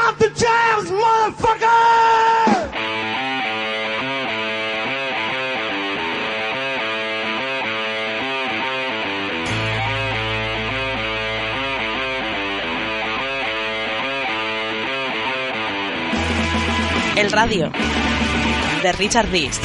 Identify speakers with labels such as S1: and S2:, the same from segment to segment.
S1: off the jams, motherfucker!
S2: El Radio, de Richard Beast.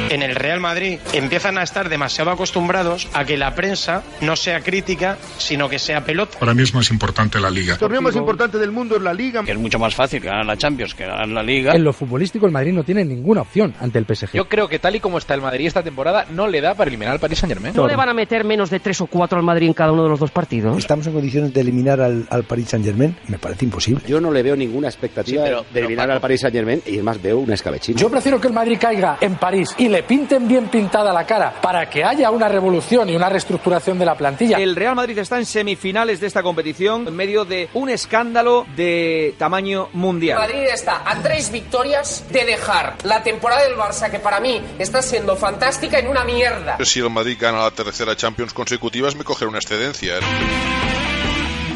S3: En el Real Madrid empiezan a estar demasiado acostumbrados a que la prensa no sea crítica, sino que sea pelota.
S4: Para mí es más importante la Liga.
S5: El torneo más importante del mundo es la Liga.
S6: Que es mucho más fácil ganar la Champions que ganar la Liga.
S7: En lo futbolístico el Madrid no tiene ninguna opción ante el PSG.
S8: Yo creo que tal y como está el Madrid esta temporada no le da para eliminar al Paris Saint-Germain.
S9: ¿No le van a meter menos de 3 o 4 al Madrid en cada uno de los dos partidos?
S10: ¿Estamos en condiciones de eliminar al Paris Saint-Germain? Me parece imposible.
S11: Yo no le veo ninguna expectativa de eliminar al Paris Saint-Germain y además veo una escabechina.
S12: Yo prefiero que el Madrid caiga en París y le pinten bien pintada la cara para que haya una revolución y una reestructuración de la plantilla.
S13: El Real Madrid está en semifinales de esta competición en medio de un escándalo de tamaño mundial.
S14: El Madrid está a 3 victorias de dejar la temporada del Barça, que para mí está siendo fantástica, en una mierda.
S15: Si el Madrid gana la tercera Champions consecutiva, me cogerá una excedencia.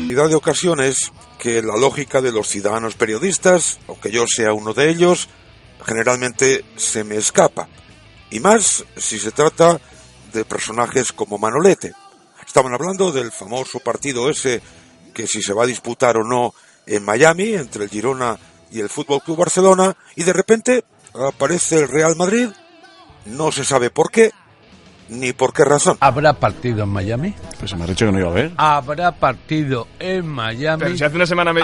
S16: De ocasiones que la lógica de los ciudadanos periodistas, aunque yo sea uno de ellos, generalmente se me escapa. Y más si se trata de personajes como Manolete. Estaban hablando del famoso partido ese que si se va a disputar o no en Miami, entre el Girona y el Fútbol Club Barcelona, y de repente aparece el Real Madrid, no se sabe por qué, ni por qué razón.
S17: ¿Habrá partido en Miami?
S6: Pues me has dicho que no iba a haber.
S17: Habrá partido en Miami.
S8: Pero si hace una semana me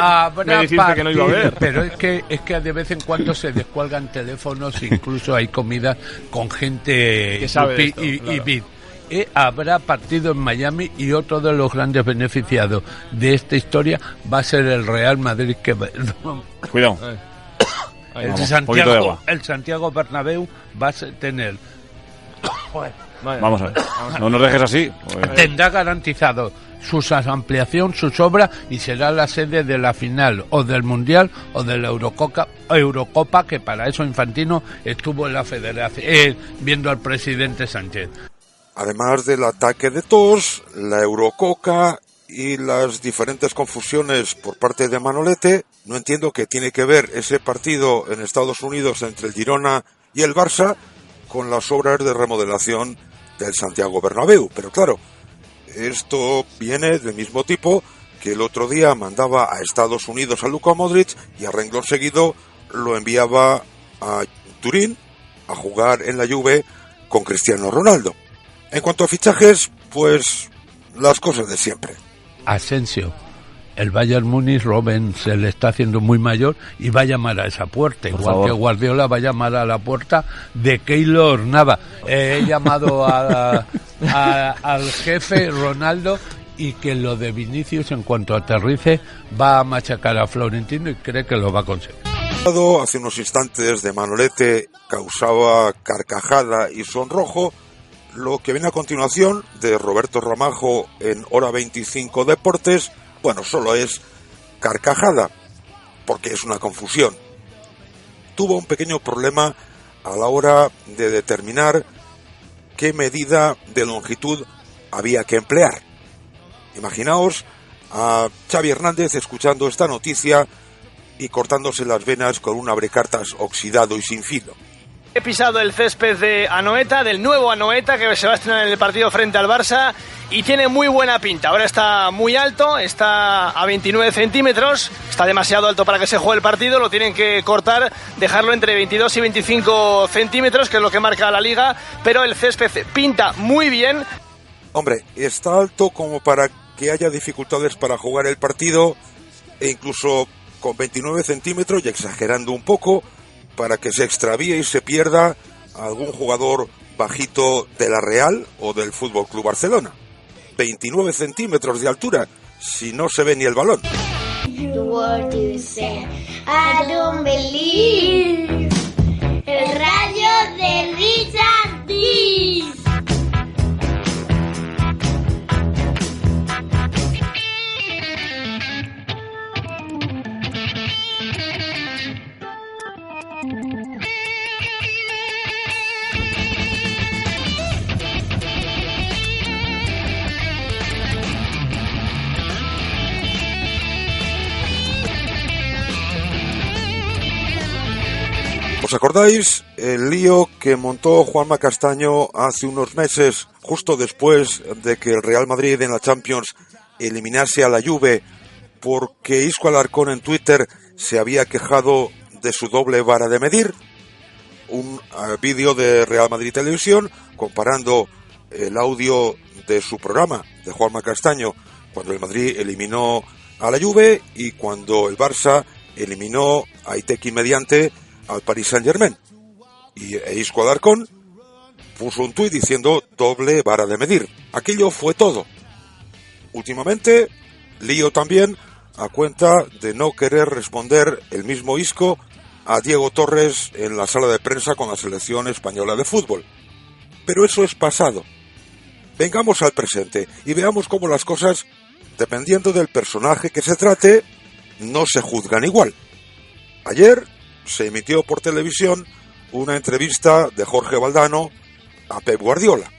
S8: dijiste que no iba a haber.
S17: Pero es que de vez en cuando se descuelgan teléfonos, incluso hay comida con gente
S8: que sabe
S17: esto, y bit. Habrá partido en Miami y otro de los grandes beneficiados de esta historia va a ser el Real Madrid que
S6: cuidado.
S17: El Santiago Bernabéu va a tener
S6: Vamos a ver. No nos dejes así.
S17: Tendrá garantizado su ampliación, su obra, y será la sede de la final o del Mundial o de la Eurocopa, que para eso Infantino estuvo en la federación viendo al presidente Sánchez.
S16: Además del ataque de tos, la Eurocopa y las diferentes confusiones por parte de Manolete, no entiendo qué tiene que ver ese partido en Estados Unidos entre el Girona y el Barça con las obras de remodelación del Santiago Bernabéu. Pero claro, esto viene del mismo tipo que el otro día mandaba a Estados Unidos a Luka Modric y a renglón seguido lo enviaba a Turín a jugar en la Juve con Cristiano Ronaldo. En cuanto a fichajes, pues las cosas de siempre.
S17: Asensio, el Bayern Múnich, Robben se le está haciendo muy mayor y va a llamar a esa puerta, igual que Guardiola va a llamar a la puerta de Keylor Navas. He llamado al jefe Ronaldo, y que lo de Vinicius, en cuanto aterrice, va a machacar a Florentino y cree que lo va a conseguir.
S16: Hace unos instantes de Manolete causaba carcajada y sonrojo. Lo que viene a continuación de Roberto Ramajo en Hora 25 Deportes, bueno, solo es carcajada, porque es una confusión. Tuvo un pequeño problema a la hora de determinar qué medida de longitud había que emplear. Imaginaos a Xavi Hernández escuchando esta noticia y cortándose las venas con un abrecartas oxidado y sin filo.
S3: He pisado el césped de Anoeta, del nuevo Anoeta, que se va a estrenar en el partido frente al Barça, y tiene muy buena pinta. Ahora está muy alto, está a 29 centímetros, está demasiado alto para que se juegue el partido, lo tienen que cortar, dejarlo entre 22 y 25 centímetros, que es lo que marca la Liga, pero el césped pinta muy bien.
S16: Hombre, está alto como para que haya dificultades para jugar el partido, e incluso con 29 centímetros, y exagerando un poco, para que se extravíe y se pierda algún jugador bajito de la Real o del Fútbol Club Barcelona. 29 centímetros de altura, si no se ve ni el balón.
S1: El radio de Richard Beast.
S16: ¿Os acordáis el lío que montó Juanma Castaño hace unos meses, justo después de que el Real Madrid en la Champions eliminase a la Juve, porque Isco Alarcón en Twitter se había quejado de su doble vara de medir? Un vídeo de Real Madrid Televisión comparando el audio de su programa, de Juanma Castaño, cuando el Madrid eliminó a la Juve y cuando el Barça eliminó a Iteki mediante al Paris Saint-Germain. Y Isco Alarcón puso un tuit diciendo doble vara de medir. Aquello fue todo. Últimamente, lío también a cuenta de no querer responder el mismo Isco a Diego Torres en la sala de prensa con la selección española de fútbol. Pero eso es pasado. Vengamos al presente y veamos cómo las cosas, dependiendo del personaje que se trate, no se juzgan igual. Ayer se emitió por televisión una entrevista de Jorge Valdano a Pep Guardiola.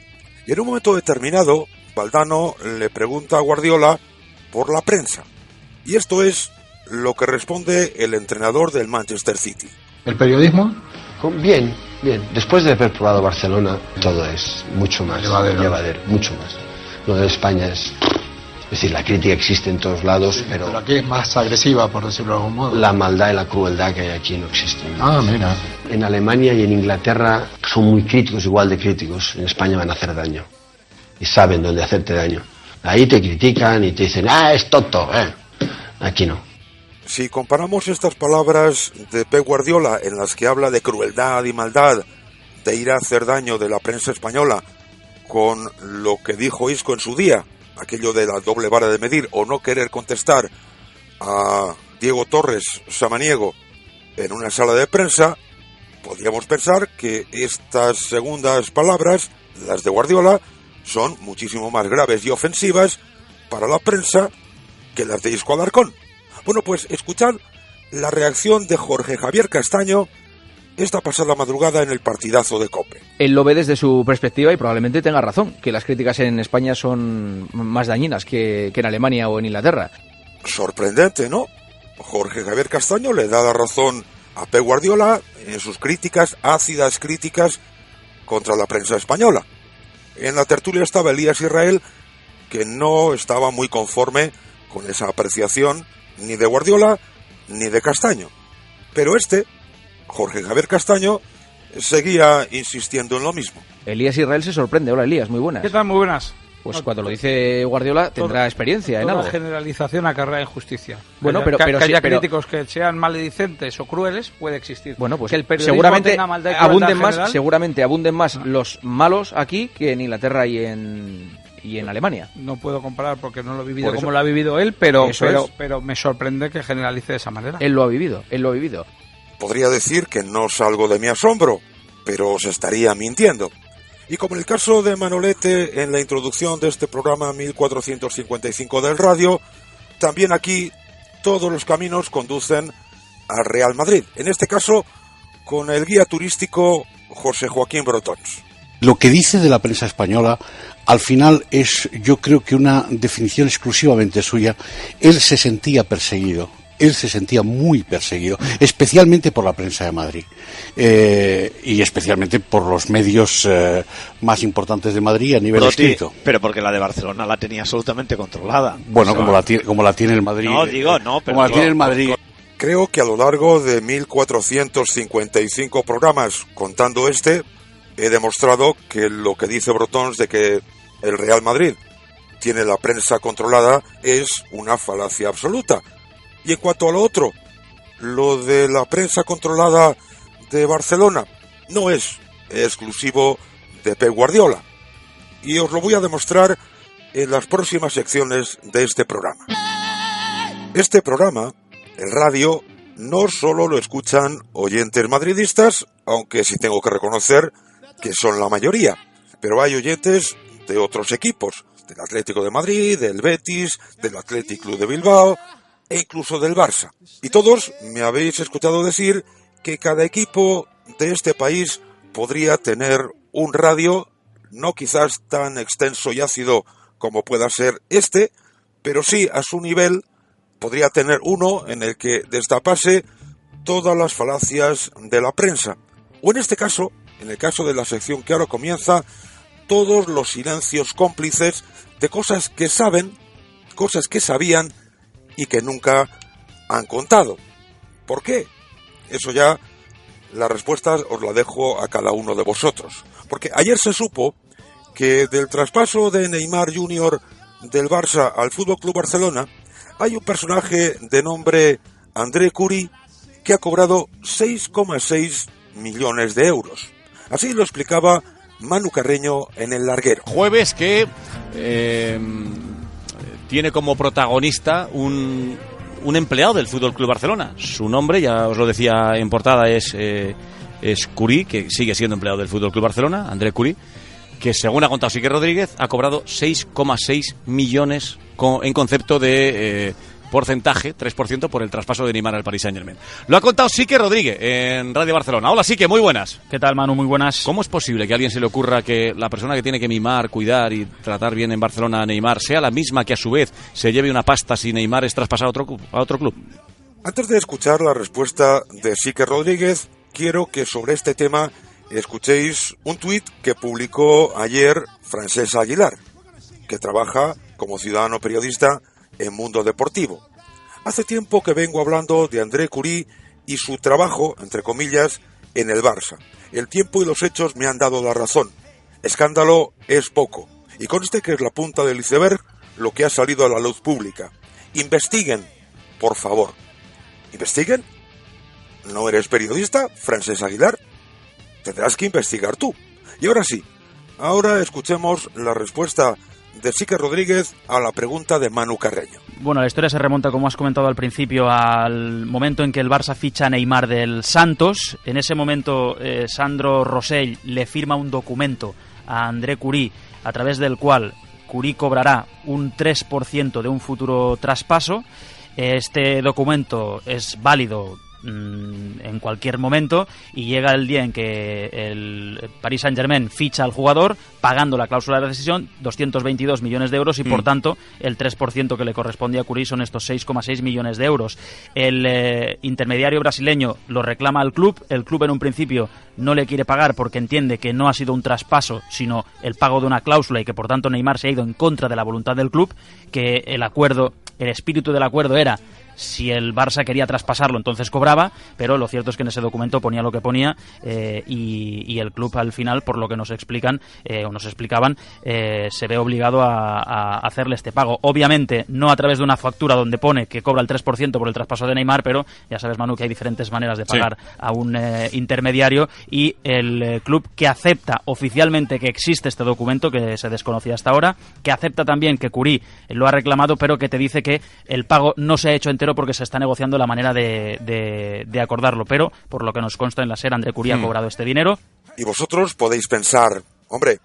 S16: Y en un momento determinado, Valdano le pregunta a Guardiola por la prensa. Y esto es lo que responde el entrenador del Manchester City.
S4: ¿El periodismo?
S18: Bien. Después de haber probado Barcelona, todo es mucho más llevadero, mucho más. Lo de España es decir, la crítica existe en todos lados, pero
S4: aquí es más agresiva, por decirlo de algún modo.
S18: La maldad y la crueldad que hay aquí no existen.
S4: Mira.
S18: En Alemania y en Inglaterra son muy críticos, igual de críticos. En España van a hacer daño. Y saben dónde hacerte daño. Ahí te critican y te dicen, es tonto, Aquí no.
S16: Si comparamos estas palabras de Pep Guardiola, en las que habla de crueldad y maldad, de ir a hacer daño de la prensa española, con lo que dijo Isco en su día, aquello de la doble vara de medir, o no querer contestar a Diego Torres Samaniego en una sala de prensa, podríamos pensar que estas segundas palabras, las de Guardiola, son muchísimo más graves y ofensivas para la prensa que las de Isco Alarcón. Bueno, pues escuchad la reacción de Jorge Javier Castaño esta pasada madrugada en el partidazo de COPE.
S19: Él lo ve desde su perspectiva y probablemente tenga razón, que las críticas en España son más dañinas que en Alemania o en Inglaterra.
S16: Sorprendente, ¿no? Jorge Javier Castaño le da la razón a Pep Guardiola en sus ácidas críticas contra la prensa española. En la tertulia estaba Elías Israel, que no estaba muy conforme con esa apreciación ni de Guardiola ni de Castaño. Pero Jorge Javier Castaño, seguía insistiendo en lo mismo.
S19: Elías Israel se sorprende. Hola, Elías, muy buenas.
S20: ¿Qué tal? Muy buenas.
S19: Pues cuando lo dice Guardiola tendrá experiencia en algo.
S20: Toda generalización acarrea injusticia.
S19: Bueno,
S20: que haya críticos que sean maledicentes o crueles puede existir.
S19: Bueno, pues
S20: que el periodismo tenga maldad y
S19: seguramente abunden más los malos aquí que en Inglaterra y en Alemania.
S20: No puedo comparar porque no lo he vivido como lo ha vivido él, pero me sorprende que generalice de esa manera.
S19: Él lo ha vivido.
S16: Podría decir que no salgo de mi asombro, pero se estaría mintiendo. Y como en el caso de Manolete en la introducción de este programa 1455 del radio, también aquí todos los caminos conducen al Real Madrid. En este caso, con el guía turístico José Joaquín Brotons.
S21: Lo que dice de la prensa española, al final es, yo creo que una definición exclusivamente suya. Él se sentía perseguido. Él se sentía muy perseguido, especialmente por la prensa de Madrid y especialmente por los medios más importantes de Madrid a nivel escrito.
S22: Pero porque la de Barcelona la tenía absolutamente controlada.
S21: Bueno, como la tiene el Madrid. Como la tiene el Madrid.
S16: Creo que a lo largo de 1455 programas, contando he demostrado que lo que dice Brotons de que el Real Madrid tiene la prensa controlada es una falacia absoluta. Y en cuanto a lo otro, lo de la prensa controlada de Barcelona no es exclusivo de Pep Guardiola. Y os lo voy a demostrar en las próximas secciones de este programa. Este programa, el radio, no solo lo escuchan oyentes madridistas, aunque sí tengo que reconocer que son la mayoría, pero hay oyentes de otros equipos, del Atlético de Madrid, del Betis, del Athletic Club de Bilbao, e incluso del Barça. Y todos me habéis escuchado decir que cada equipo de este país podría tener un radio, no quizás tan extenso y ácido como pueda ser este, pero sí a su nivel podría tener uno en el que destapase todas las falacias de la prensa. O en este caso, en el caso de la sección que ahora comienza, todos los silencios cómplices de cosas que saben, cosas que sabían y que nunca han contado. ¿Por qué? Eso ya, la respuesta os la dejo a cada uno de vosotros. Porque ayer se supo que del traspaso de Neymar Jr. del Barça al FC Barcelona hay un personaje de nombre André Curie que ha cobrado 6,6 millones de euros. Así lo explicaba Manu Carreño en El Larguero.
S6: Jueves que tiene como protagonista un empleado del FC Barcelona. Su nombre, ya os lo decía en portada, es Curie, que sigue siendo empleado del FC Barcelona, André Curie, que según ha contado Sique Rodríguez ha cobrado 6,6 millones en concepto de porcentaje, 3% por el traspaso de Neymar al Paris Saint-Germain. Lo ha contado Sique Rodríguez en Radio Barcelona. Hola Sique, muy buenas.
S2: ¿Qué tal, Manu? Muy buenas.
S6: ¿Cómo es posible que a alguien se le ocurra que la persona que tiene que mimar, cuidar y tratar bien en Barcelona a Neymar sea la misma que a su vez se lleve una pasta si Neymar es traspasado a otro club?
S16: Antes de escuchar la respuesta de Sique Rodríguez, quiero que sobre este tema escuchéis un tuit que publicó ayer Francesc Aguilar, que trabaja como ciudadano periodista en Mundo Deportivo. Hace tiempo que vengo hablando de André Curie y su trabajo, entre comillas, en el Barça. El tiempo y los hechos me han dado la razón. Escándalo es poco. Y conste que es la punta del iceberg lo que ha salido a la luz pública. Investiguen, por favor. ¿Investiguen? ¿No eres periodista, Francesc Aguilar? Tendrás que investigar tú. Y ahora sí, ahora escuchemos la respuesta de Sique Rodríguez a la pregunta de Manu Carreño.
S2: Bueno, la historia se remonta, como has comentado al principio, al momento en que el Barça ficha a Neymar del Santos. En ese momento, Sandro Rosell le firma un documento a André Curie, a través del cual Curie cobrará un 3% de un futuro traspaso. Este documento es válido en cualquier momento y llega el día en que el Paris Saint-Germain ficha al jugador pagando la cláusula de rescisión, 222 millones de euros y por tanto el 3% que le corresponde a Curie son estos 6,6 millones de euros. El intermediario brasileño lo reclama al club, el club en un principio no le quiere pagar porque entiende que no ha sido un traspaso sino el pago de una cláusula y que por tanto Neymar se ha ido en contra de la voluntad del club, que el espíritu del acuerdo era si el Barça quería traspasarlo, entonces cobraba, pero lo cierto es que en ese documento ponía lo que ponía y el club al final, por lo que nos explican o nos explicaban, se ve obligado a hacerle este pago. Obviamente, no a través de una factura donde pone que cobra el 3% por el traspaso de Neymar, pero ya sabes, Manu, que hay diferentes maneras de pagar a un intermediario y el club que acepta oficialmente que existe este documento, que se desconocía hasta ahora, que acepta también que Curie lo ha reclamado, pero que te dice que el pago no se ha hecho entero porque se está negociando la manera de acordarlo, pero por lo que nos consta en la SER, André Curie ha cobrado este dinero.
S16: Y vosotros podéis pensar, hombre,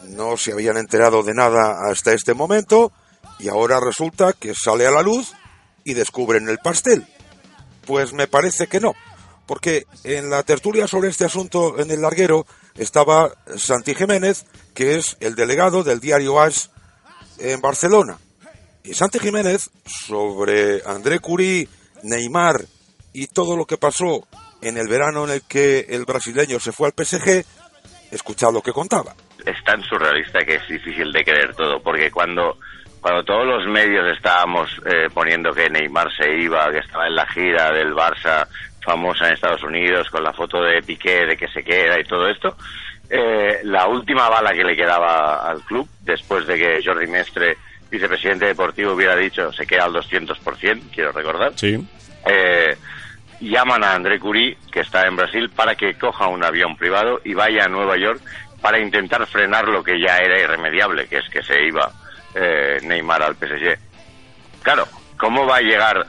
S16: no se habían enterado de nada hasta este momento y ahora resulta que sale a la luz y descubren el pastel. Pues me parece que no, porque en la tertulia sobre este asunto en El Larguero estaba Santi Jiménez, que es el delegado del diario AS en Barcelona. Y Santi Jiménez, sobre André Curie, Neymar y todo lo que pasó en el verano en el que el brasileño se fue al PSG, escuchad lo que contaba.
S5: Es tan surrealista que es difícil de creer todo, porque cuando todos los medios estábamos poniendo que Neymar se iba, que estaba en la gira del Barça famosa en Estados Unidos, con la foto de Piqué, de que se queda y todo esto, la última bala que le quedaba al club, después de que Jordi Mestre, vicepresidente deportivo, hubiera dicho se queda al 200%, quiero recordar.
S6: Sí.
S5: Llaman a André Curie, que está en Brasil, para que coja un avión privado y vaya a Nueva York para intentar frenar lo que ya era irremediable, que es que se iba Neymar al PSG. Claro, ¿cómo va a llegar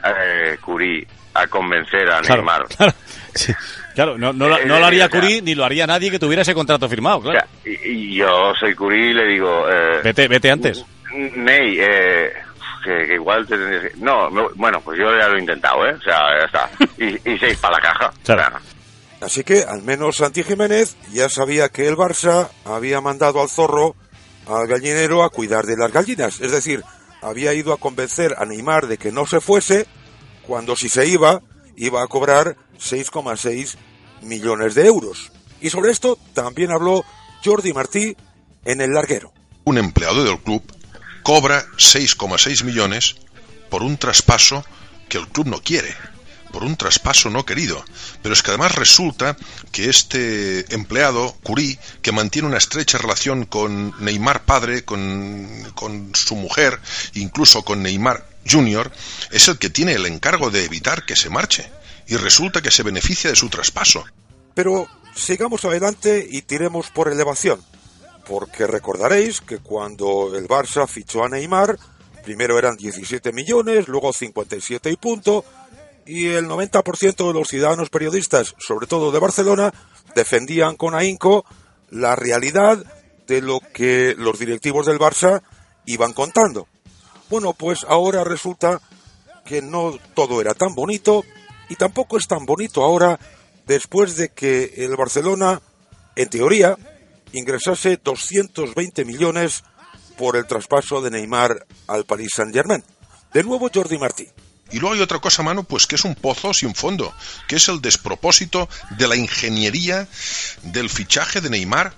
S5: Curie a convencer a Neymar?
S6: Claro, sí. Claro, no lo haría Curie ni lo haría nadie que tuviera ese contrato firmado, claro.
S5: O sea, y yo soy Curie y le digo...
S6: Vete antes.
S5: Ney, que igual te tendrías que... No, bueno, pues yo ya lo he intentado, O sea, ya está. Y 6 para la caja.
S6: Claro.
S5: O sea,
S16: Así que al menos Santi Jiménez ya sabía que el Barça había mandado al zorro, al gallinero, a cuidar de las gallinas. Es decir, había ido a convencer a Neymar de que no se fuese, cuando si se iba a cobrar 6,6 millones de euros. Y sobre esto también habló Jordi Martí en El Larguero.
S15: Un empleado del club cobra 6,6 millones por un traspaso que el club no quiere, por un traspaso no querido. Pero es que además resulta que este empleado, Curí, que mantiene una estrecha relación con Neymar padre, con su mujer, incluso con Neymar Junior, es el que tiene el encargo de evitar que se marche. Y resulta que se beneficia de su traspaso.
S16: Pero sigamos adelante y tiremos por elevación. Porque recordaréis que cuando el Barça fichó a Neymar, primero eran 17 millones, luego 57 y punto, y el 90% de los ciudadanos periodistas, sobre todo de Barcelona, defendían con ahínco la realidad de lo que los directivos del Barça iban contando. Bueno, pues ahora resulta que no todo era tan bonito, y tampoco es tan bonito ahora después de que el Barcelona, en teoría, ingresase 220 millones por el traspaso de Neymar al Paris Saint-Germain. De nuevo Jordi Martí.
S15: Y luego hay otra cosa, Manu, pues que es un pozo sin fondo, que es el despropósito de la ingeniería del fichaje de Neymar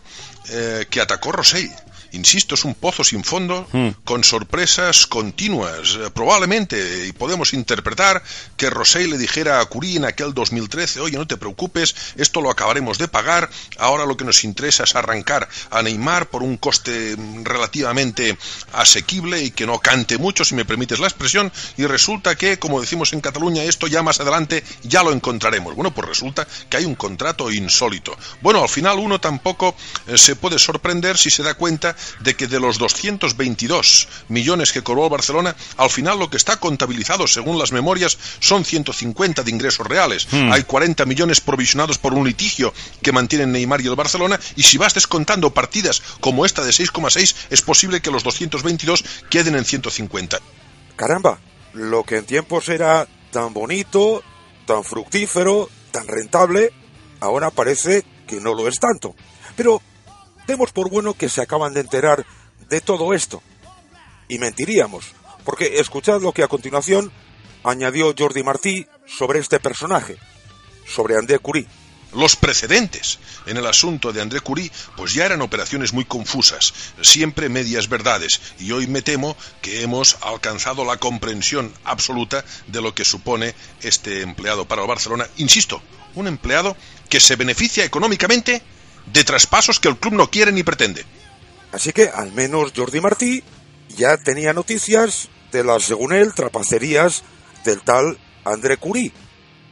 S15: que atacó Rosell. Insisto, es un pozo sin fondo, con sorpresas continuas. Probablemente, y podemos interpretar, que Rosell le dijera a Curí en aquel 2013, oye, no te preocupes, esto lo acabaremos de pagar, ahora lo que nos interesa es arrancar a Neymar por un coste relativamente asequible y que no cante mucho, si me permites la expresión, y resulta que, como decimos en Cataluña, esto ya más adelante ya lo encontraremos. Bueno, pues resulta que hay un contrato insólito. Bueno, al final uno tampoco se puede sorprender si se da cuenta de que de los 222 millones que cobró el Barcelona, al final lo que está contabilizado según las memorias son 150 de ingresos reales. Hay 40 millones provisionados por un litigio que mantienen Neymar y el Barcelona, y si vas descontando partidas como esta de 6,6, es posible que los 222 queden en 150.
S16: Caramba, lo que en tiempos era tan bonito, tan fructífero, tan rentable, ahora parece que no lo es tanto. Pero demos por bueno que se acaban de enterar de todo esto. Y mentiríamos, porque escuchad lo que a continuación añadió Jordi Martí sobre este personaje, sobre André Curí.
S15: Los precedentes en el asunto de André Curí pues ya eran operaciones muy confusas, siempre medias verdades, y hoy me temo que hemos alcanzado la comprensión absoluta de lo que supone este empleado para el Barcelona. Insisto, un empleado que se beneficia económicamente de traspasos que el club no quiere ni pretende.
S16: Así que al menos Jordi Martí ya tenía noticias de las, según él, trapacerías del tal André Curí.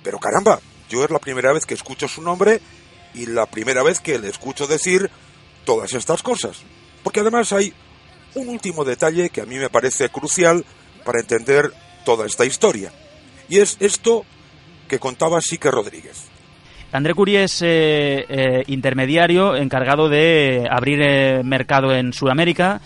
S16: Pero caramba, yo es la primera vez que escucho su nombre y la primera vez que le escucho decir todas estas cosas. Porque además hay un último detalle que a mí me parece crucial para entender toda esta historia. Y es esto que contaba Sique Rodríguez.
S2: André Curí es intermediario encargado de abrir mercado en Sudamérica.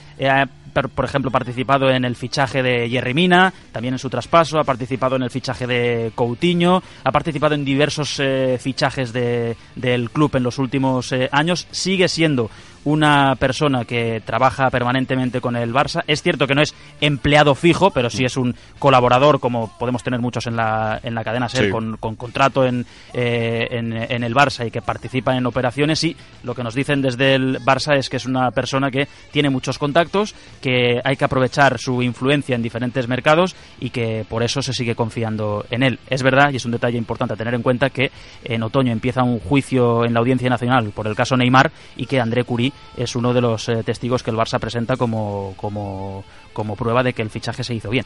S2: Por ejemplo, participado en el fichaje de Yerry Mina, también en su traspaso, ha participado en el fichaje de Coutinho, ha participado en diversos fichajes del club en los últimos años. Sigue siendo una persona que trabaja permanentemente con el Barça. Es cierto que no es empleado fijo, pero sí es un colaborador, como podemos tener muchos en la cadena SER, sí, con contrato en el Barça y que participa en operaciones. Y lo que nos dicen desde el Barça es que es una persona que tiene muchos contactos, que hay que aprovechar su influencia en diferentes mercados y que por eso se sigue confiando en él. Es verdad, y es un detalle importante a tener en cuenta, que en otoño empieza un juicio en la Audiencia Nacional por el caso Neymar y que André Curí es uno de los testigos que el Barça presenta como prueba de que el fichaje se hizo bien.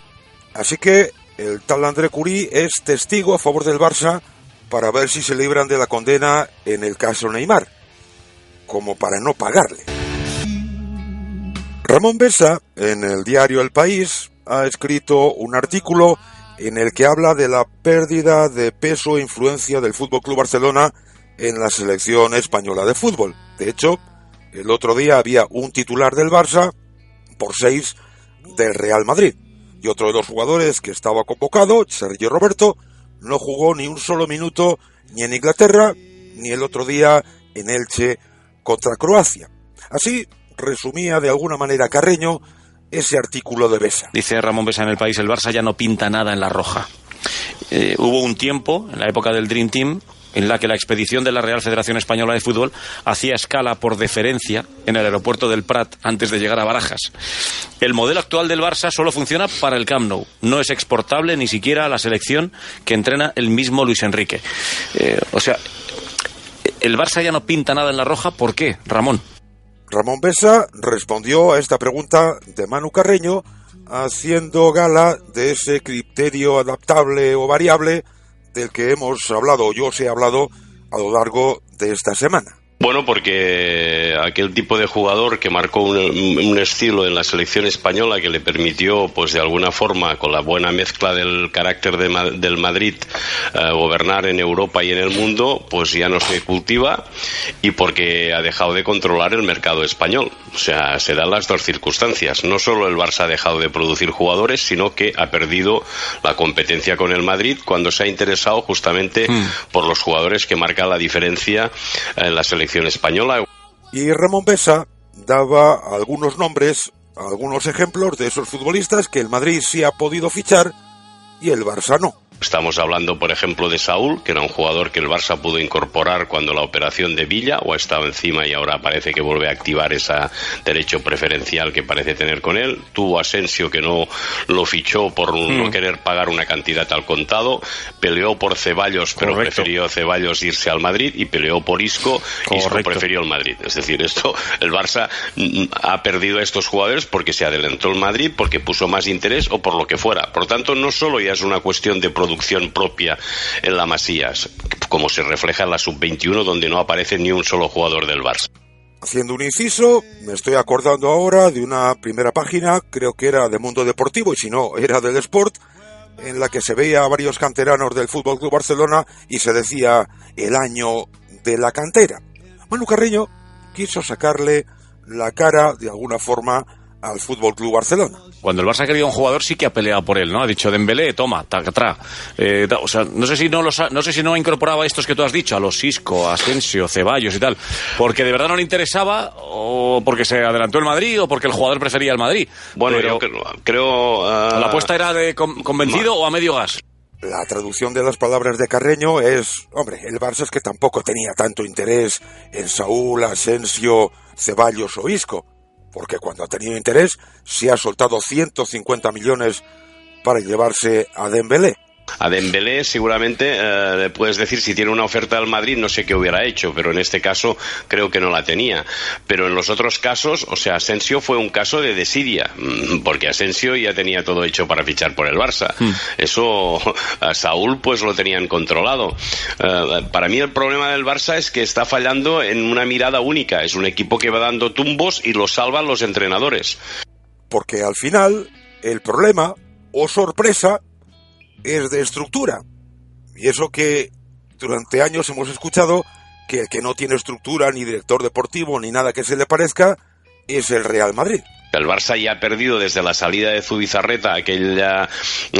S16: Así que el tal André Curí es testigo a favor del Barça para ver si se libran de la condena en el caso Neymar, como para no pagarle. Ramón Besa, en el diario El País, ha escrito un artículo en el que habla de la pérdida de peso e influencia del FC Barcelona en la selección española de fútbol. De hecho, el otro día había un titular del Barça por 6 del Real Madrid. Y otro de los jugadores que estaba convocado, Sergio Roberto, no jugó ni un solo minuto ni en Inglaterra ni el otro día en Elche contra Croacia. Así resumía de alguna manera Carreño ese artículo de Besa.
S6: Dice Ramón Besa en El País: el Barça ya no pinta nada en la roja. Hubo un tiempo, en la época del Dream Team, en la que la expedición de la Real Federación Española de Fútbol hacía escala por deferencia en el aeropuerto del Prat antes de llegar a Barajas. El modelo actual del Barça solo funciona para el Camp Nou. No es exportable ni siquiera a la selección que entrena el mismo Luis Enrique. O sea, el Barça ya no pinta nada en la roja. ¿Por qué, Ramón?
S16: Ramón Besa respondió a esta pregunta de Manu Carreño haciendo gala de ese criterio adaptable o variable del que hemos hablado, yo os he hablado a lo largo de esta semana.
S7: Bueno, porque aquel tipo de jugador que marcó un estilo en la selección española que le permitió, pues de alguna forma, con la buena mezcla del carácter del Madrid, gobernar en Europa y en el mundo, pues ya no se cultiva, y porque ha dejado de controlar el mercado español. O sea, se dan las dos circunstancias. No solo el Barça ha dejado de producir jugadores, sino que ha perdido la competencia con el Madrid cuando se ha interesado justamente por los jugadores que marcan la diferencia en la selección española.
S16: Y Ramón Besa daba algunos nombres, algunos ejemplos de esos futbolistas que el Madrid sí ha podido fichar y el Barça no.
S7: Estamos hablando, por ejemplo, de Saúl, que era un jugador que el Barça pudo incorporar cuando la operación de Villa, o ha estado encima y ahora parece que vuelve a activar ese derecho preferencial que parece tener con él. Tuvo Asensio, que no lo fichó por no querer pagar una cantidad al contado. Peleó por Ceballos, pero prefirió Ceballos irse al Madrid, y peleó por Isco. Isco prefirió el Madrid. Es decir, el Barça ha perdido a estos jugadores porque se adelantó el Madrid, porque puso más interés o por lo que fuera. Por lo tanto, no solo ya es una cuestión de producción propia en la Masía, como se refleja en la Sub-21, donde no aparece ni un solo jugador del Barça.
S16: Haciendo un inciso, me estoy acordando ahora de una primera página, creo que era de Mundo Deportivo, y si no, era del Sport, en la que se veía a varios canteranos del Fútbol Club Barcelona y se decía el año de la cantera. Manu Carreño quiso sacarle la cara, de alguna forma, al Fútbol Club Barcelona.
S6: Cuando el Barça ha querido un jugador, sí que ha peleado por él, ¿no? Ha dicho: Dembélé, toma, taca. O sea, no sé si no incorporaba a estos que tú has dicho, a los Isco, Asensio, Ceballos y tal, porque de verdad no le interesaba, o porque se adelantó el Madrid, o porque el jugador prefería el Madrid.
S7: Bueno, yo creo
S6: ¿la apuesta era de convencido o a medio gas?
S16: La traducción de las palabras de Carreño es: hombre, el Barça es que tampoco tenía tanto interés en Saúl, Asensio, Ceballos o Isco, porque cuando ha tenido interés se ha soltado 150 millones para llevarse a Dembélé.
S7: A Dembélé seguramente le puedes decir, si tiene una oferta del Madrid, no sé qué hubiera hecho, pero en este caso creo que no la tenía. Pero en los otros casos, o sea, Asensio fue un caso de desidia, porque Asensio ya tenía todo hecho para fichar por el Barça. Eso a Saúl pues lo tenían controlado. Para mí el problema del Barça es que está fallando en una mirada única. Es un equipo que va dando tumbos y lo salvan los entrenadores.
S16: Porque al final el problema, o sorpresa, es de estructura. Y eso que durante años hemos escuchado, que el que no tiene estructura, ni director deportivo, ni nada que se le parezca, es el Real Madrid.
S7: El Barça ya ha perdido desde la salida de Zubizarreta aquella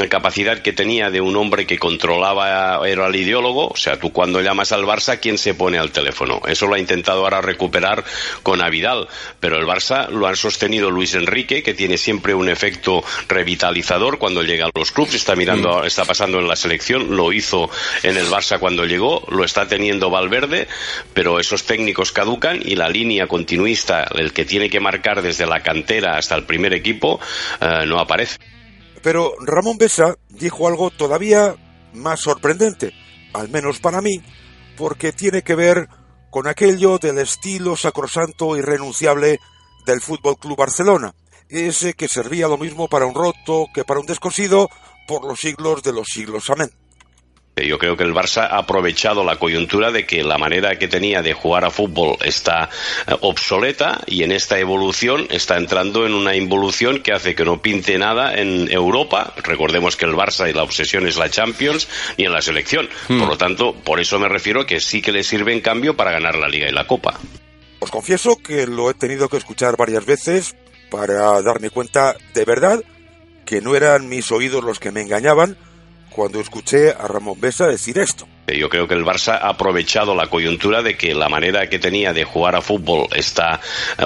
S7: capacidad que tenía de un hombre que controlaba, era el ideólogo. O sea, tú cuando llamas al Barça, ¿quién se pone al teléfono? Eso lo ha intentado ahora recuperar con Avidal, pero el Barça lo han sostenido Luis Enrique, que tiene siempre un efecto revitalizador cuando llega a los clubes. Está pasando en la selección, lo hizo en el Barça cuando llegó, lo está teniendo Valverde, pero esos técnicos caducan y la línea continuista, el que tiene que marcar desde la cantera hasta el primer equipo, no aparece.
S16: Pero Ramón Besa dijo algo todavía más sorprendente, al menos para mí, porque tiene que ver con aquello del estilo sacrosanto e irrenunciable del Fútbol Club Barcelona, ese que servía lo mismo para un roto que para un descosido por los siglos de los siglos. Amén.
S7: Yo creo que el Barça ha aprovechado la coyuntura de que la manera que tenía de jugar a fútbol está obsoleta, y en esta evolución está entrando en una involución que hace que no pinte nada en Europa. Recordemos que el Barça y la obsesión es la Champions, y en la selección. Por lo tanto, por eso me refiero que sí que le sirve en cambio para ganar la Liga y la Copa.
S16: Os confieso que lo he tenido que escuchar varias veces para darme cuenta de verdad que no eran mis oídos los que me engañaban cuando escuché a Ramón Besa decir esto.
S7: Yo creo que el Barça ha aprovechado la coyuntura de que la manera que tenía de jugar a fútbol está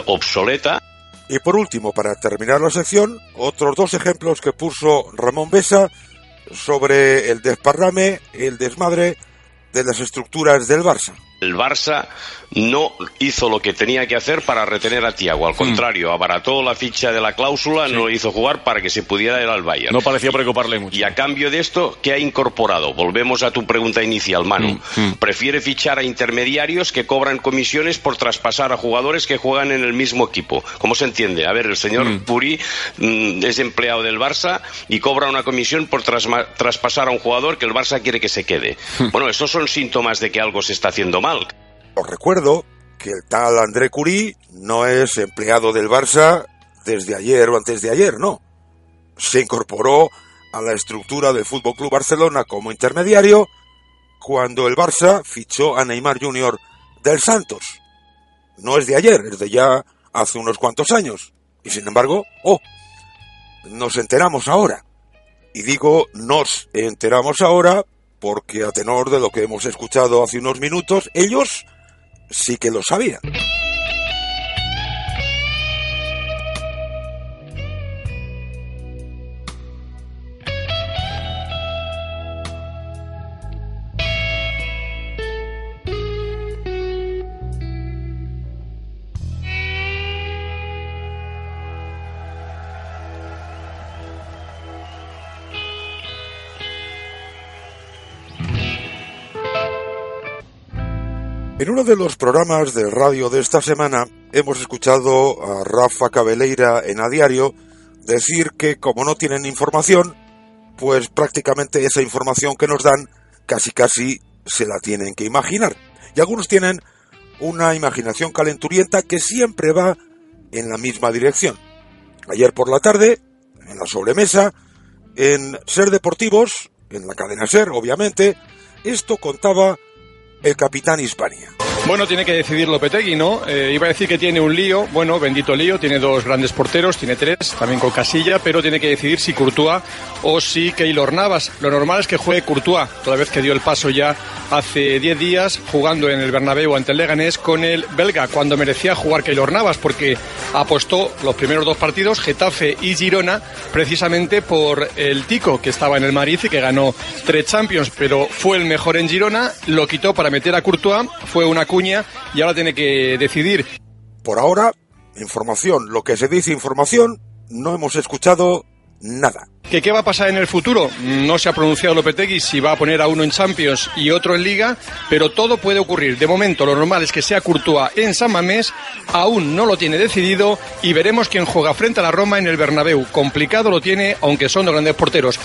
S7: obsoleta.
S16: Y por último, para terminar la sección, otros 2 ejemplos que puso Ramón Besa sobre el desparrame, el desmadre de las estructuras del Barça.
S7: El Barça no hizo lo que tenía que hacer para retener a Thiago, al contrario, abarató la ficha de la cláusula, no lo hizo jugar para que se pudiera ir al Bayern.
S6: No parecía preocuparle mucho.
S7: Y a cambio de esto, ¿qué ha incorporado? Volvemos a tu pregunta inicial, Manu. Prefiere fichar a intermediarios que cobran comisiones por traspasar a jugadores que juegan en el mismo equipo. ¿Cómo se entiende? A ver, el señor Puri es empleado del Barça y cobra una comisión por traspasar a un jugador que el Barça quiere que se quede. Bueno, esos son síntomas de que algo se está haciendo mal.
S16: Os recuerdo que el tal André Curí no es empleado del Barça desde ayer o antes de ayer, no. Se incorporó a la estructura del FC Barcelona como intermediario cuando el Barça fichó a Neymar Jr. del Santos. No es de ayer, es de ya hace unos cuantos años. Y sin embargo, nos enteramos ahora. Y digo nos enteramos ahora porque a tenor de lo que hemos escuchado hace unos minutos, ellos sí que lo sabían. En uno de los programas del radio de esta semana hemos escuchado a Rafa Cabeleira en A Diario decir que como no tienen información, pues prácticamente esa información que nos dan casi se la tienen que imaginar. Y algunos tienen una imaginación calenturienta que siempre va en la misma dirección. Ayer por la tarde, en la sobremesa, en Ser Deportivos, en la cadena Ser, obviamente, esto contaba el capitán Hispania.
S9: Bueno, tiene que decidir Lopetegui, ¿no? Iba a decir que tiene un lío, bueno, bendito lío, tiene 2 grandes porteros, tiene 3, también con Casilla, pero tiene que decidir si Courtois o si Keylor Navas. Lo normal es que juegue Courtois, toda vez que dio el paso ya hace 10 días, jugando en el Bernabéu ante el Leganés con el belga, cuando merecía jugar Keylor Navas, porque apostó los primeros 2 partidos, Getafe y Girona, precisamente por el Tico, que estaba en el Madrid y que ganó 3 Champions, pero fue el mejor en Girona, lo quitó para meter a Courtois, fue una cuña y ahora tiene que decidir.
S16: Por ahora, información, lo que se dice información, no hemos escuchado nada.
S9: ¿Qué va a pasar en el futuro? No se ha pronunciado Lopetegui si va a poner a uno en Champions y otro en Liga, pero todo puede ocurrir. De momento lo normal es que sea Courtois en San Mamés, aún no lo tiene decidido y veremos quién juega frente a la Roma en el Bernabéu. Complicado lo tiene, aunque son 2 grandes porteros.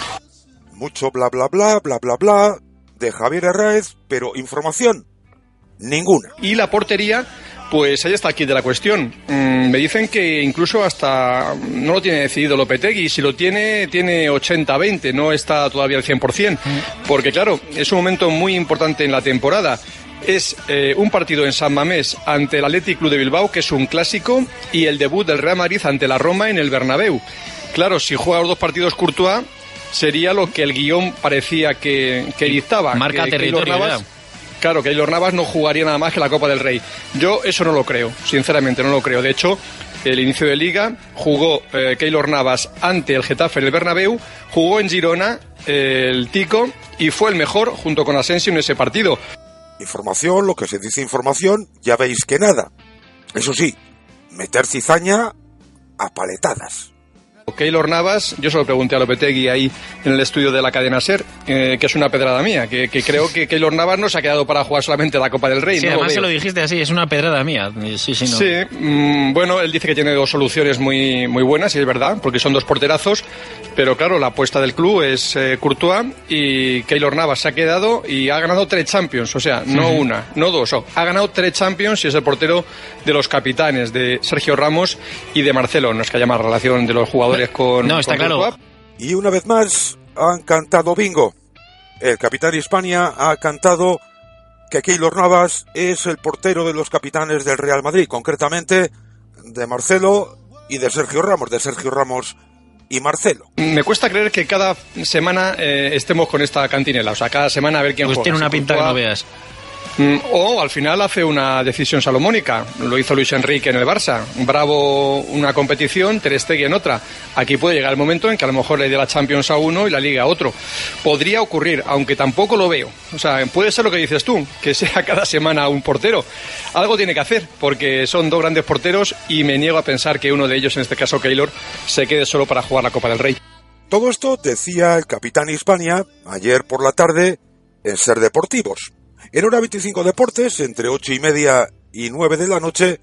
S16: Mucho bla bla bla bla bla bla de Javier Herráez, pero información ninguna.
S9: Y la portería, pues ahí está aquí de la cuestión. Me dicen que incluso hasta no lo tiene decidido Lopetegui. Si lo tiene 80-20, no está todavía al 100%. Porque claro, es un momento muy importante en la temporada. Es un partido en San Mamés ante el Athletic Club de Bilbao, que es un clásico, y el debut del Real Madrid ante la Roma en el Bernabéu. Claro, si juega los 2 partidos Courtois, sería lo que el guión parecía que dictaba.
S10: Marca territorio.
S9: Claro, que Keylor Navas no jugaría nada más que la Copa del Rey. Yo eso no lo creo, sinceramente no lo creo. De hecho, el inicio de Liga jugó Keylor Navas ante el Getafe en el Bernabéu, jugó en Girona el Tico y fue el mejor junto con Asensio en ese partido.
S16: Información, lo que se dice información, ya veis que nada. Eso sí, meter cizaña a paletadas.
S9: Keylor Navas, yo se lo pregunté a Lopetegui ahí en el estudio de la cadena SER, que es una pedrada mía, que creo que Keylor Navas no se ha quedado para jugar solamente la Copa del Rey.
S10: Sí,
S9: no
S10: además se lo dijiste así, es una pedrada mía. Sí, no.
S9: Sí, bueno, él dice que tiene 2 soluciones muy buenas, y es verdad, porque son 2 porterazos, pero claro, la apuesta del club es Courtois, y Keylor Navas se ha quedado y ha ganado 3 Champions, o sea, no una, no 2, ha ganado 3 Champions y es el portero de los capitanes, de Sergio Ramos y de Marcelo. No es que haya más relación de los jugadores
S10: no, está claro.
S9: Courtois.
S16: Y una vez más han cantado bingo. El capitán Hispania ha cantado que Keylor Navas es el portero de los capitanes del Real Madrid, concretamente de Marcelo y de Sergio Ramos. De Sergio Ramos y Marcelo.
S9: Me cuesta creer que cada semana estemos con esta cantinela, o sea, cada semana a ver quién
S10: pues
S9: juega.
S10: Tiene una pinta que no veas.
S9: O al final hace una decisión salomónica. Lo hizo Luis Enrique en el Barça. Bravo una competición, Ter Stegen otra. Aquí puede llegar el momento en que a lo mejor le dé la Champions a uno y la Liga a otro. Podría ocurrir, aunque tampoco lo veo. O sea, puede ser lo que dices tú, que sea cada semana un portero. Algo tiene que hacer, porque son dos grandes porteros y me niego a pensar que uno de ellos, en este caso Keylor, se quede solo para jugar la Copa del Rey.
S16: Todo esto decía el capitán Hispania ayer por la tarde en Ser Deportivos. En Hora 25 Deportes, entre 8:30 y 9 de la noche,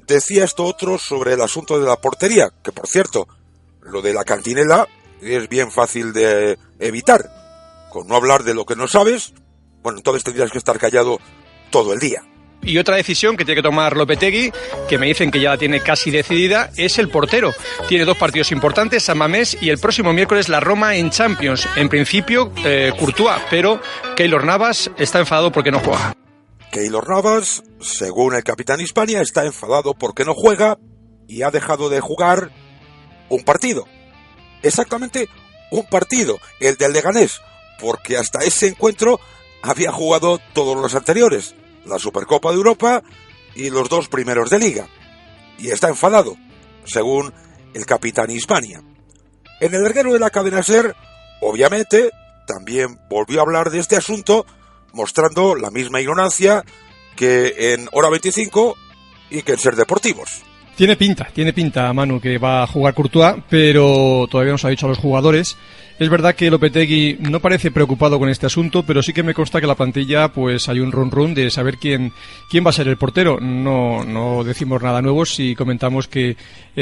S16: decía esto otro sobre el asunto de la portería, que por cierto, lo de la cantinela es bien fácil de evitar. Con no hablar de lo que no sabes, bueno, entonces tendrías que estar callado todo el día.
S9: Y otra decisión que tiene que tomar Lopetegui, que me dicen que ya la tiene casi decidida, es el portero. Tiene 2 partidos importantes, San Mamés y el próximo miércoles la Roma en Champions. En principio, Courtois, pero Keylor Navas está enfadado porque no juega.
S16: Keylor Navas, según el capitán Hispania, está enfadado porque no juega y ha dejado de jugar un partido. Exactamente un partido, el del Leganés, porque hasta ese encuentro había jugado todos los anteriores. La Supercopa de Europa y los 2 primeros de Liga. Y está enfadado, según el capitán Hispania. En el larguero de la cadena SER, obviamente, también volvió a hablar de este asunto, mostrando la misma ignorancia que en Hora 25 y que en Ser Deportivos.
S9: Tiene pinta, Manu, que va a jugar Courtois, pero todavía no se ha dicho a los jugadores. Es verdad que Lopetegui no parece preocupado con este asunto, pero sí que me consta que la plantilla, pues hay un run de saber quién va a ser el portero. No decimos nada nuevo si comentamos que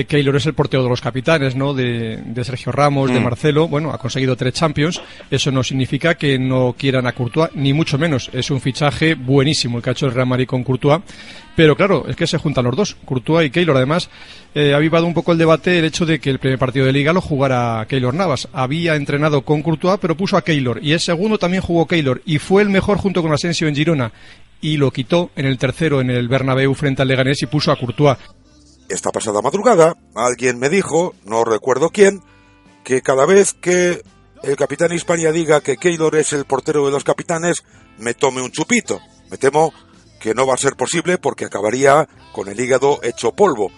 S9: Keylor es el portero de los capitanes, ¿no? De Sergio Ramos, de Marcelo. Bueno, ha conseguido 3 Champions. Eso no significa que no quieran a Courtois, ni mucho menos. Es un fichaje buenísimo el que ha hecho el Real Madrid con Courtois. Pero claro, es que se juntan los dos, Courtois y Keylor. Además, ha avivado un poco el debate el hecho de que el primer partido de Liga lo jugara Keylor Navas. Había entrenado con Courtois, pero puso a Keylor. Y el segundo también jugó Keylor. Y fue el mejor junto con Asensio en Girona. Y lo quitó en el tercero en el Bernabéu frente al Leganés y puso a Courtois.
S16: Esta pasada madrugada, alguien me dijo, no recuerdo quién, que cada vez que el capitán Hispania diga que Keylor es el portero de los capitanes, me tome un chupito. Me temo que no va a ser posible porque acabaría con el hígado hecho polvo,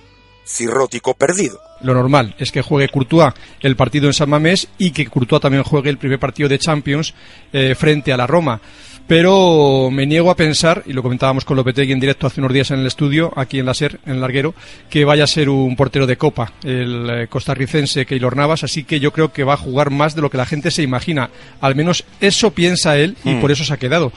S16: cirrótico perdido.
S9: Lo normal es que juegue Courtois el partido en San Mamés y que Courtois también juegue el primer partido de Champions frente a la Roma. Pero me niego a pensar, y lo comentábamos con Lopetegui en directo hace unos días en el estudio, aquí en la SER, en el larguero, que vaya a ser un portero de Copa, el costarricense Keylor Navas, así que yo creo que va a jugar más de lo que la gente se imagina. Al menos eso piensa él y por eso se ha quedado.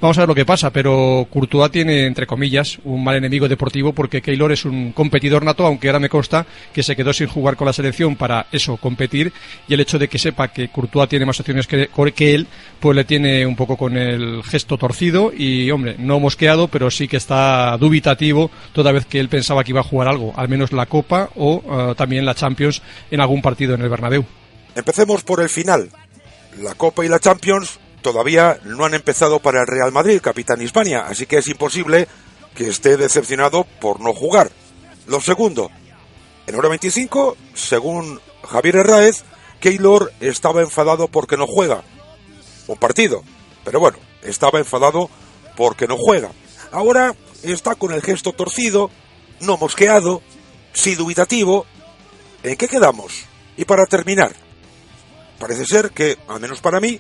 S9: Vamos a ver lo que pasa, pero Courtois tiene, entre comillas, un mal enemigo deportivo porque Keylor es un competidor nato, aunque ahora me consta que se quedó sin jugar con la selección para eso, competir, y el hecho de que sepa que Courtois tiene más opciones que él, pues le tiene un poco con el gesto torcido y, hombre, no mosqueado, pero sí que está dubitativo toda vez que él pensaba que iba a jugar algo, al menos la Copa o también la Champions en algún partido en el Bernabéu.
S16: Empecemos por el final. La Copa y la Champions todavía no han empezado para el Real Madrid, capitán Hispania, así que es imposible que esté decepcionado por no jugar. Lo segundo, en Hora 25, según Javier Herráez, Keylor estaba enfadado porque no juega un partido, pero bueno, estaba enfadado porque no juega. Ahora está con el gesto torcido, no mosqueado, sí dubitativo. ¿En qué quedamos? Y para terminar, parece ser que, al menos para mí,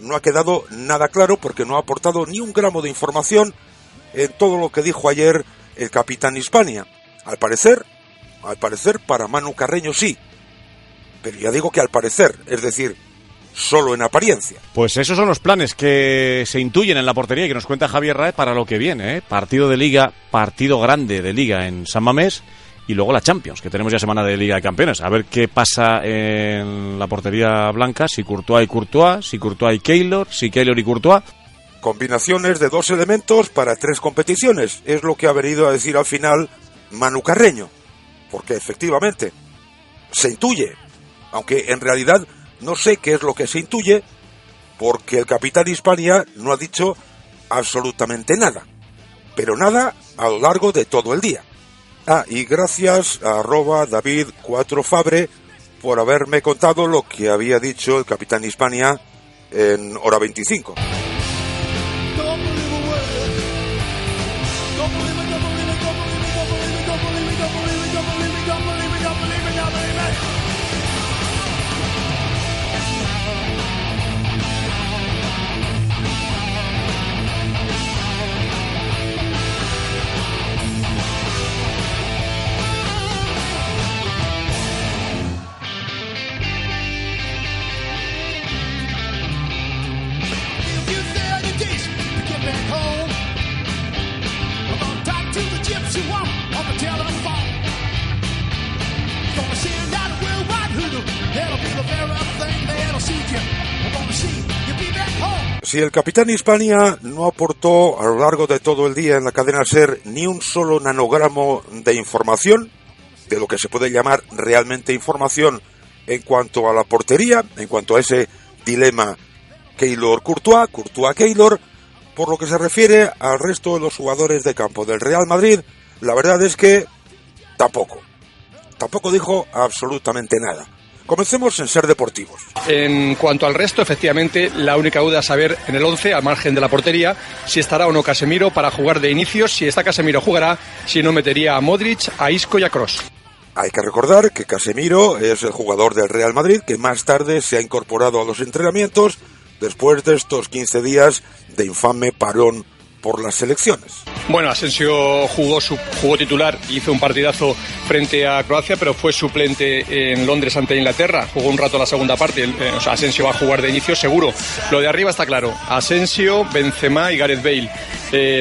S16: no ha quedado nada claro porque no ha aportado ni un gramo de información en todo lo que dijo ayer el capitán Hispania. Al parecer para Manu Carreño sí, pero ya digo que al parecer, es decir, solo en apariencia.
S6: Pues esos son los planes que se intuyen en la portería y que nos cuenta Javier Raez para lo que viene, ¿eh? Partido de Liga, partido grande de Liga en San Mamés y luego la Champions, que tenemos ya semana de Liga de Campeones. A ver qué pasa en la portería blanca, si Courtois y Courtois, si Courtois y Keylor, si Keylor y Courtois.
S16: Combinaciones de 2 elementos para 3 competiciones, es lo que ha venido a decir al final Manu Carreño, porque efectivamente se intuye, aunque en realidad no sé qué es lo que se intuye, porque el capitán Hispania no ha dicho absolutamente nada, pero nada a lo largo de todo el día. Y gracias a @David4Fabre por haberme contado lo que había dicho el capitán Hispania en hora 25. Si el capitán Hispania no aportó a lo largo de todo el día en la cadena SER ni un solo nanogramo de información, de lo que se puede llamar realmente información en cuanto a la portería, en cuanto a ese dilema Keylor-Courtois, Courtois-Keylor, por lo que se refiere al resto de los jugadores de campo del Real Madrid, la verdad es que tampoco dijo absolutamente nada. Comencemos en Ser Deportivos.
S9: En cuanto al resto, efectivamente, la única duda es saber en el 11, al margen de la portería, si estará o no Casemiro para jugar de inicio. Si está Casemiro, jugará. Si no, metería a Modric, a Isco y a Kroos.
S16: Hay que recordar que Casemiro es el jugador del Real Madrid que más tarde se ha incorporado a los entrenamientos después de estos 15 días de infame parón por las selecciones.
S9: Bueno, Asensio jugó titular, hizo un partidazo frente a Croacia, pero fue suplente en Londres ante Inglaterra. Jugó un rato la segunda parte. Asensio va a jugar de inicio seguro. Lo de arriba está claro. Asensio, Benzema y Gareth Bale.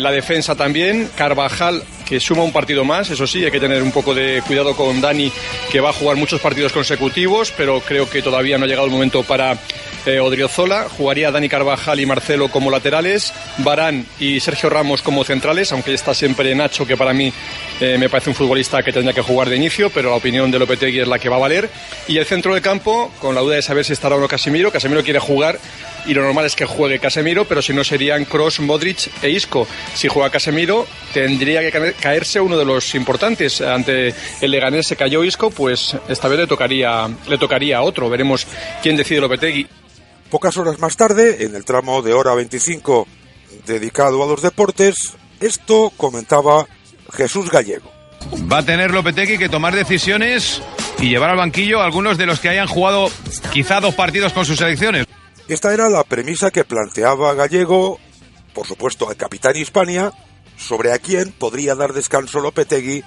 S9: La defensa también. Carvajal, que suma un partido más. Eso sí, hay que tener un poco de cuidado con Dani, que va a jugar muchos partidos consecutivos, pero creo que todavía no ha llegado el momento para Odriozola. Jugaría Dani Carvajal y Marcelo como laterales, Varane y Sergio Ramos como centrales, aunque está siempre Nacho, que para mí me parece un futbolista que tendría que jugar de inicio, pero la opinión de Lopetegui es la que va a valer. Y el centro del campo, con la duda de saber si estará o no Casemiro. Casemiro quiere jugar y lo normal es que juegue Casemiro, pero si no serían Kroos, Modric e Isco. Si juega Casemiro, tendría que caerse uno de los importantes. Ante el Leganés se cayó Isco, pues esta vez le tocaría a otro. Veremos quién decide Lopetegui.
S16: Pocas horas más tarde, en el tramo de hora 25 dedicado a los deportes, esto comentaba Jesús Gallego.
S11: Va a tener Lopetegui que tomar decisiones y llevar al banquillo a algunos de los que hayan jugado quizá 2 partidos con sus selecciones.
S16: Esta era la premisa que planteaba Gallego, por supuesto al capitán Hispania, sobre a quién podría dar descanso Lopetegui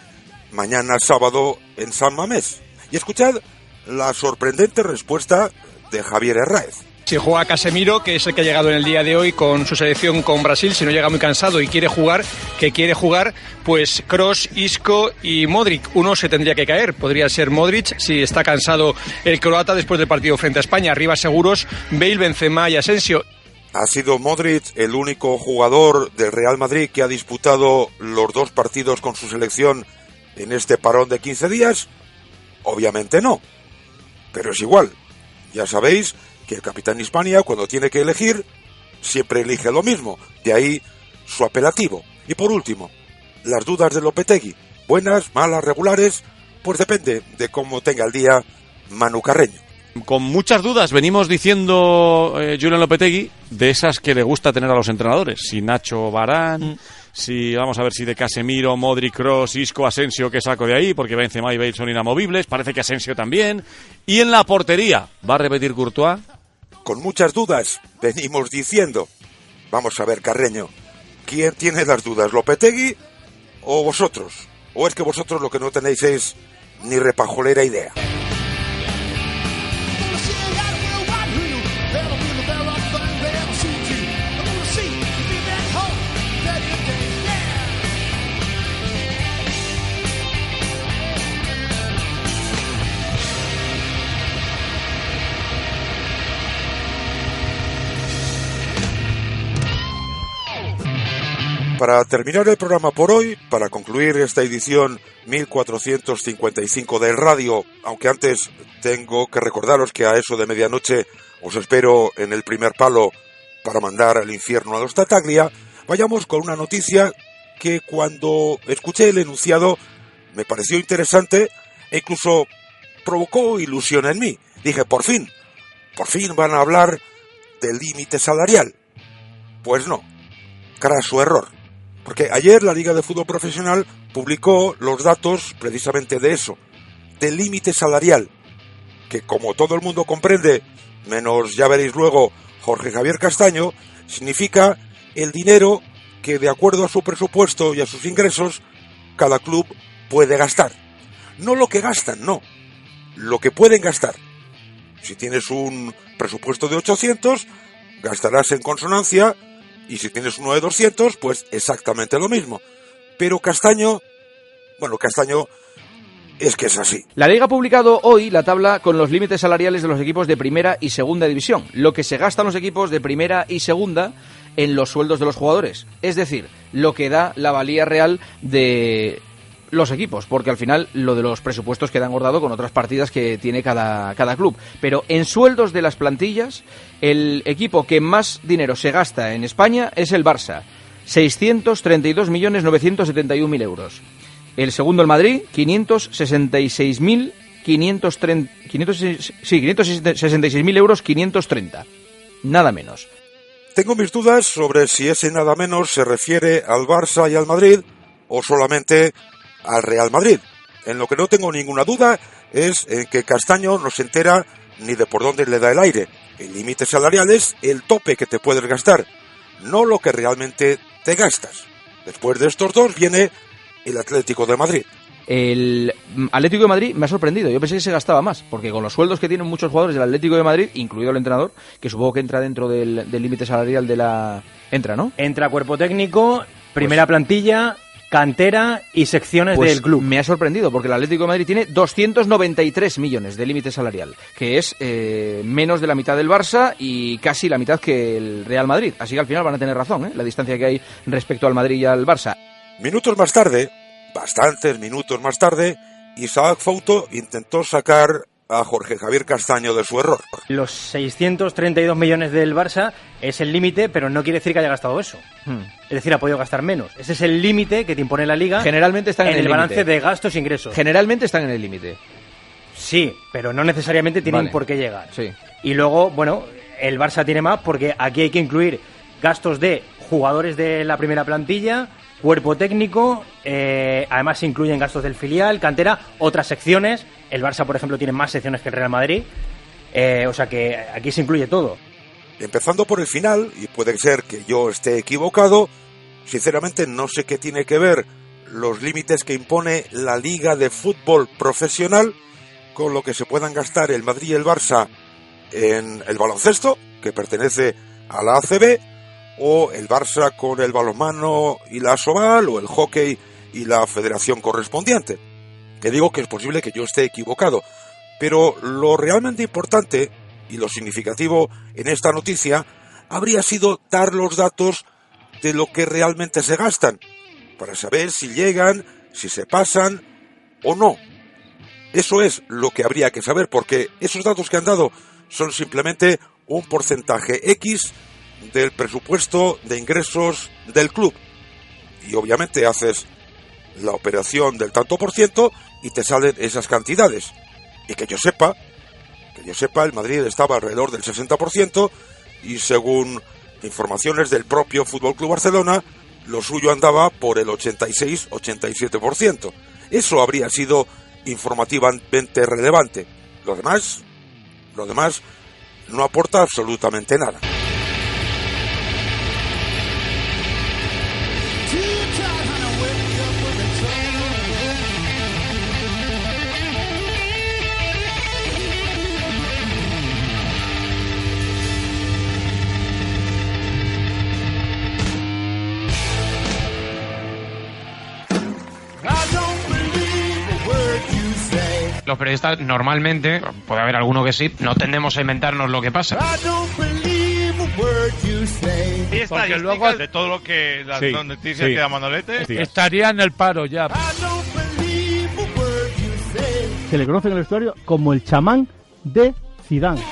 S16: mañana sábado en San Mamés. Y escuchad la sorprendente respuesta de Javier Herráez.
S9: Si juega Casemiro, que es el que ha llegado en el día de hoy con su selección con Brasil, si no llega muy cansado y quiere jugar, pues Kroos, Isco y Modric. Uno se tendría que caer, podría ser Modric, si está cansado el croata después del partido frente a España. Arriba seguros Bale, Benzema y Asensio.
S16: ¿Ha sido Modric el único jugador del Real Madrid que ha disputado los 2 partidos con su selección en este parón de 15 días? Obviamente no, pero es igual. Ya sabéis que el capitán Hispania, cuando tiene que elegir, siempre elige lo mismo. De ahí su apelativo. Y por último, las dudas de Lopetegui. Buenas, malas, regulares, pues depende de cómo tenga el día Manu Carreño.
S6: Con muchas dudas venimos diciendo Julen Lopetegui, de esas que le gusta tener a los entrenadores. Si Nacho, Varane, si vamos a ver si de Casemiro, Modric, Kroos, Isco, Asensio, que saco de ahí, porque Benzema y Bale son inamovibles. Parece que Asensio también. Y en la portería, ¿va a repetir Courtois?
S16: Con muchas dudas venimos diciendo. Vamos a ver, Carreño, ¿quién tiene las dudas, Lopetegui o vosotros? ¿O es que vosotros lo que no tenéis es ni repajolera idea? Para terminar el programa por hoy, para concluir esta edición 1455 del radio, aunque antes tengo que recordaros que a eso de medianoche os espero en el primer palo para mandar al infierno a los Tataglia, vayamos con una noticia que cuando escuché el enunciado me pareció interesante e incluso provocó ilusión en mí. Dije, por fin van a hablar del límite salarial. Pues no, craso error. Porque ayer la Liga de Fútbol Profesional publicó los datos precisamente de eso, del límite salarial, que como todo el mundo comprende, menos ya veréis luego Jorge Javier Castaño, significa el dinero que de acuerdo a su presupuesto y a sus ingresos cada club puede gastar. No lo que gastan, no, lo que pueden gastar. Si tienes un presupuesto de 800, gastarás en consonancia, y si tienes uno de 200, pues exactamente lo mismo. Pero Castaño es que es así.
S19: La Liga ha publicado hoy la tabla con los límites salariales de los equipos de primera y segunda división, lo que se gastan los equipos de primera y segunda en los sueldos de los jugadores, es decir, lo que da la valía real de los equipos, porque al final lo de los presupuestos queda engordado con otras partidas que tiene cada club. Pero en sueldos de las plantillas, el equipo que más dinero se gasta en España es el Barça, 632.971.000 euros. El segundo, el Madrid, 566.530 euros, 530. Nada menos.
S16: Tengo mis dudas sobre si ese nada menos se refiere al Barça y al Madrid o solamente al Real Madrid. En lo que no tengo ninguna duda es en que Castaño no se entera ni de por dónde le da el aire. El límite salarial es el tope que te puedes gastar, no lo que realmente te gastas. Después de estos dos viene el Atlético de Madrid.
S19: El Atlético de Madrid me ha sorprendido. Yo pensé que se gastaba más, porque con los sueldos que tienen muchos jugadores del Atlético de Madrid, incluido el entrenador, que supongo que entra dentro del límite salarial de la... Entra, ¿no?
S12: Entra cuerpo técnico, primera plantilla, cantera y secciones del club.
S19: Me ha sorprendido, porque el Atlético de Madrid tiene 293 millones de límite salarial, que es menos de la mitad del Barça y casi la mitad que el Real Madrid. Así que al final van a tener razón, la distancia que hay respecto al Madrid y al Barça.
S16: Minutos más tarde, bastantes minutos más tarde, Isaac Fouto intentó sacar a Jorge Javier Castaño de su error.
S12: Los 632 millones del Barça es el límite, pero no quiere decir que haya gastado eso. Es decir, ha podido gastar menos. Ese es el límite que te impone la Liga.
S19: Generalmente están en el
S12: balance de gastos e ingresos.
S19: Generalmente están en el límite.
S12: Sí, pero no necesariamente tienen por qué llegar.
S19: Sí.
S12: Y luego, bueno, el Barça tiene más porque aquí hay que incluir gastos de jugadores de la primera plantilla, cuerpo técnico, además se incluyen gastos del filial, cantera, otras secciones. El Barça, por ejemplo, tiene más secciones que el Real Madrid. O sea que aquí se incluye todo.
S16: Empezando por el final, y puede ser que yo esté equivocado, sinceramente no sé qué tiene que ver los límites que impone la Liga de Fútbol Profesional con lo que se puedan gastar el Madrid y el Barça en el baloncesto, que pertenece a la ACB, o el Barça con el balonmano y la ASOVAL, o el hockey y la federación correspondiente. Que digo que es posible que yo esté equivocado, pero lo realmente importante y lo significativo en esta noticia habría sido dar los datos de lo que realmente se gastan, para saber si llegan, si se pasan o no. Eso es lo que habría que saber, porque esos datos que han dado son simplemente un porcentaje X del presupuesto de ingresos del club. Y obviamente haces la operación del tanto por ciento y te salen esas cantidades. Y que yo sepa, el Madrid estaba alrededor del 60% y según informaciones del propio Fútbol Club Barcelona, lo suyo andaba por el 86-87%. Eso habría sido informativamente relevante. Lo demás no aporta absolutamente nada.
S10: Los periodistas normalmente, puede haber alguno que sí, no tendemos a inventarnos lo que pasa.
S11: Porque luego de todo lo que las noticias que da Manolete
S17: estaría en el paro ya.
S13: Se le conoce en el vestuario como el chamán de Zidane.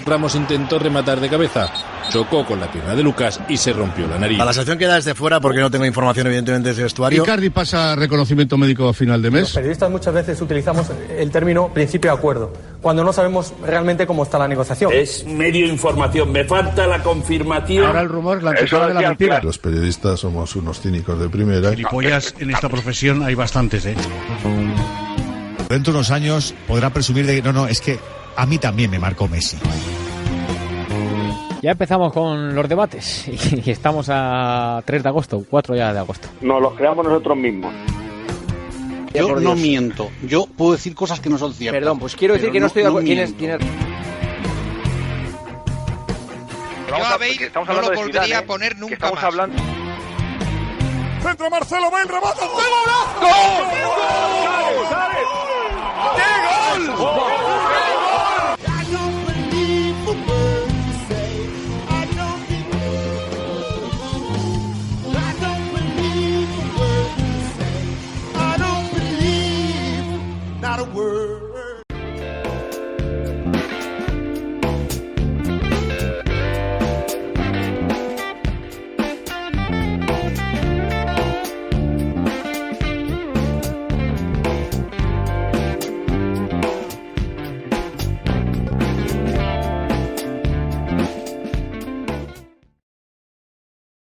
S23: Ramos intentó rematar de cabeza
S8: chocó con la pierna de Lucas y se rompió la nariz.
S14: A la sensación que da desde fuera, porque no tengo información evidentemente de ese vestuario.
S23: Icardi pasa reconocimiento médico a final de mes.
S24: Los periodistas muchas veces utilizamos el término principio de acuerdo, cuando no sabemos realmente cómo está la negociación.
S8: Es medio información, me falta la confirmación.
S23: Ahora el rumor, la antesala de la mentira.
S25: Los periodistas somos unos cínicos de primera.
S23: Gilipollas en esta profesión hay bastantes, ¿eh?
S26: Dentro de unos años podrá presumir de que no, es que a mí también me marcó Messi.
S27: Ya empezamos con los debates y estamos a 3 de agosto, 4 ya de agosto.
S28: Nos los creamos nosotros mismos.
S21: Yo no miento, yo puedo decir cosas que no son ciertas.
S19: Perdón, pues quiero decir que no estoy de acuerdo.
S29: Yo a Bale no lo volvería a poner nunca más.
S1: Centro Marcelo, Bale, remata, ¡gol! ¡Gol! ¡Gol! ¡Qué gol!